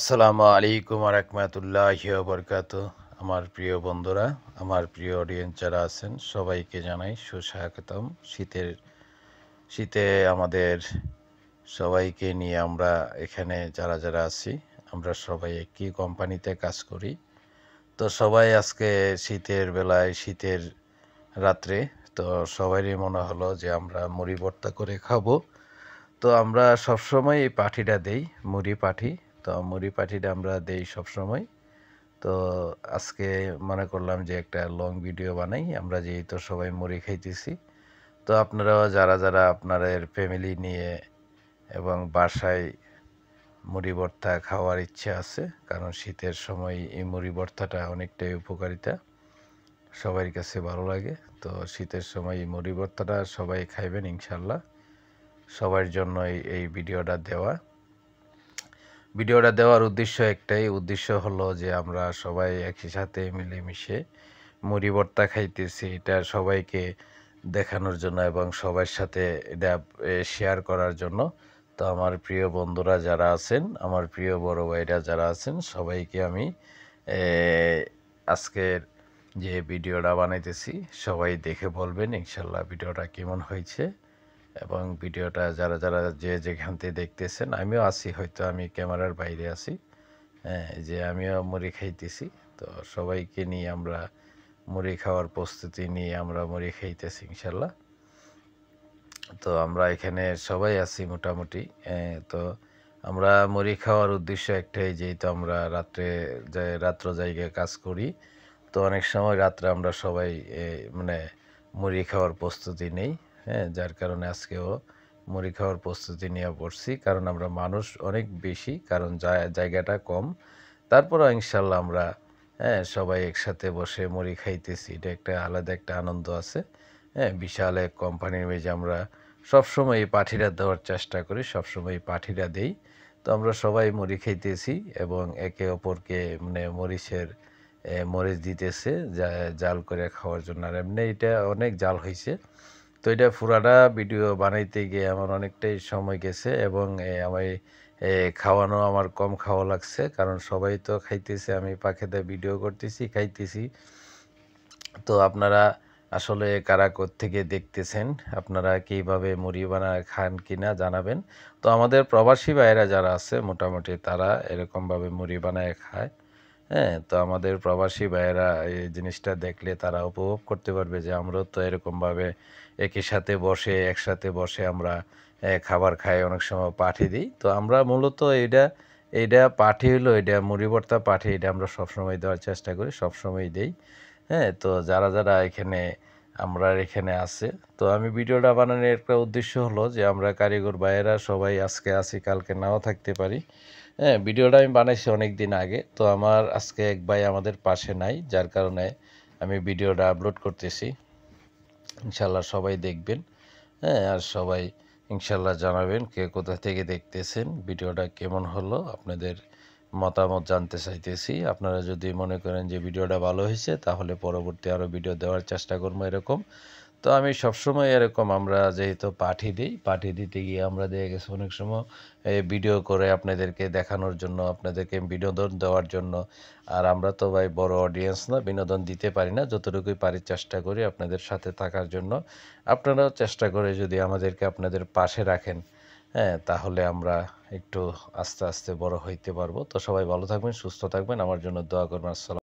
আসসালামু আলাইকুম রাহমাতুল্লাহি ওয়া বারাকাতুহু। আমার প্রিয় বন্ধুরা, আমার প্রিয় অডিয়েন্স যারা আছেন সবাইকে জানাই সুস্বাগতম। শীতে আমাদের সবাইকে নিয়ে আমরা এখানে যারা আছি আমরা সবাই একই কোম্পানিতে কাজ করি। তো সবাই আজকে শীতের বেলায় শীতের রাত্রে তো সবারই মনে হলো যে আমরা মুড়ি ভর্তা করে খাবো। তো আমরা সবসময় এই পাঠিটা দেই, মুড়ি পাঠি। তো মুড়ি পাঠিটা আমরা দেই সবসময়। তো আজকে মনে করলাম যে একটা লং ভিডিও বানাই, আমরা যেহেতু সবাই মুড়ি খাইতেছি। তো আপনারাও যারা আপনাদের ফ্যামিলি নিয়ে এবং বাসায় মুড়ি ভর্তা খাওয়ার ইচ্ছে আছে, কারণ শীতের সময় এই মুড়ি ভর্তাটা অনেকটাই উপকারিতা, সবার কাছে ভালো লাগে। তো শীতের সময় এই মুড়ি ভর্তাটা সবাই খাইবেন ইনশাল্লাহ। সবার জন্য এই ভিডিওটা দেওয়ার উদ্দেশ্য একটাই, উদ্দেশ্য হলো যে আমরা সবাই একই সাথে মিলেমিশে মুড়ি ভর্তা খাইতেছি, এটা সবাইকে দেখানোর জন্য এবং সবার সাথে এটা শেয়ার করার জন্য। তো আমার প্রিয় বন্ধুরা যারা আছেন, আমার প্রিয় বড় ভাইরা যারা আছেন, সবাইকে আমি আজকের যে ভিডিওটা বানাইতেছি সবাই দেখে বলবেন ইনশাল্লাহ ভিডিওটা কেমন হয়েছে। এবং ভিডিওটা যারা যেখান থেকে দেখতেছেন, আমিও আছি, হয়তো আমি ক্যামেরার বাইরে আছি, হ্যাঁ, যে আমিও মুড়ি খাইতেছি। তো সবাইকে নিয়ে আমরা মুড়ি খাওয়ার প্রস্তুতি নিয়ে আমরা মুড়ি খাইতেছি ইনশাল্লাহ। তো আমরা এখানে সবাই আছি মোটামুটি। তো আমরা মুড়ি খাওয়ার উদ্দেশ্য একটাই, যেহেতু আমরা রাত্র জায়গায় কাজ করি। তো অনেক সময় রাত্রে আমরা সবাই মানে মুড়ি খাওয়ার প্রস্তুতি নেই, হ্যাঁ, যার কারণে আজকেও মুড়ি খাওয়ার প্রস্তুতি নিয়ে পড়ছি, কারণ আমরা মানুষ অনেক বেশি, কারণ জায়গাটা কম। তারপরও ইনশাল্লাহ আমরা, হ্যাঁ, সবাই একসাথে বসে মুড়ি খাইতেছি, এটা একটা আলাদা একটা আনন্দ আছে। হ্যাঁ, বিশাল এক কোম্পানির মেজে আমরা সবসময় এই পাঠিটা দেওয়ার চেষ্টা করি, সবসময় এই পাঠিটা দেই। তো আমরা সবাই মুড়ি খাইতেছি এবং একে অপরকে মানে মরিচ দিতেছে জাল করে খাওয়ার জন্য। আর এমনি এটা অনেক জাল হয়েছে। তো এটা পুরাটা ভিডিও বানাইতে গিয়ে আমার অনেকটাই সময় গেছে এবং আমি খাওয়ানো আমার কম খাওয়া লাগছে, কারণ সবাই তো খাইতেছে, আমি পাখেতে ভিডিও করতেছি, খাইতেছি। তো আপনারা আসলে কারা থেকে দেখতেছেন, আপনারা কীভাবে মুড়ি বানায় খান কিনা জানাবেন। তো আমাদের প্রবাসী ভাইয়েরা যারা আছে মোটামুটি তারা এরকমভাবে মুড়ি বানায় খায়। হ্যাঁ, তো আমাদের প্রবাসী ভাইয়েরা এই জিনিসটা দেখলে তারা উপভোগ করতে পারবে যে আমরাও তো এরকমভাবে একসাথে বসে আমরা খাবার খাই, অনেক সময় পাঠি দিই। তো আমরা মূলত এইটা পাঠি হলো, এটা মুড়ি ভর্তা পাঠি, এটা আমরা সবসময় দেওয়ার চেষ্টা করি, সবসময় দেই। হ্যাঁ, তো যারা এখানে আছে, তো আমি ভিডিওটা বানানোর একটা উদ্দেশ্য হলো যে আমরা কারিগর ভাইয়েরা সবাই আজকে আছি, কালকে নাও থাকতে পারি। হ্যাঁ, ভিডিওটা আমি বানাইছি অনেক দিন আগে, তো আমার আজকে এক ভাই আমাদের পাশে নাই, যার কারণে আমি ভিডিওটা আপলোড করতেছি। ইনশাল্লাহ সবাই দেখবেন, হ্যাঁ, আর সবাই ইনশাল্লাহ জানাবেন কে কোথা থেকে দেখতেছেন, ভিডিওটা কেমন হলো, আপনাদের মতামত জানতে চাইতেছি। আপনারা যদি মনে করেন যে ভিডিওটা ভালো হয়েছে, তাহলে পরবর্তী আরও ভিডিও দেওয়ার চেষ্টা করবো এরকম। তো আমি সবসময় এরকম, আমরা যেহেতু পাঠি দিতে গিয়ে আমরা দেখে গেছি অনেক সময় ভিডিও করে আপনাদেরকে দেখানোর জন্য, আপনাদেরকে বিনোদন দেওয়ার জন্য। আর আমরা তো ভাই বড় অডিয়েন্স না, বিনোদন দিতে পারি না, যতটুকুই পারি চেষ্টা করি আপনাদের সাথে থাকার জন্য। আপনারাও চেষ্টা করে যদি আমাদেরকে আপনাদের পাশে রাখেন, হ্যাঁ, তাহলে আমরা একটু আস্তে আস্তে বড় হইতে পারবো। তো সবাই ভালো থাকবেন, সুস্থ থাকবেন, আমার জন্য দোয়া করবেন। আসসালাম।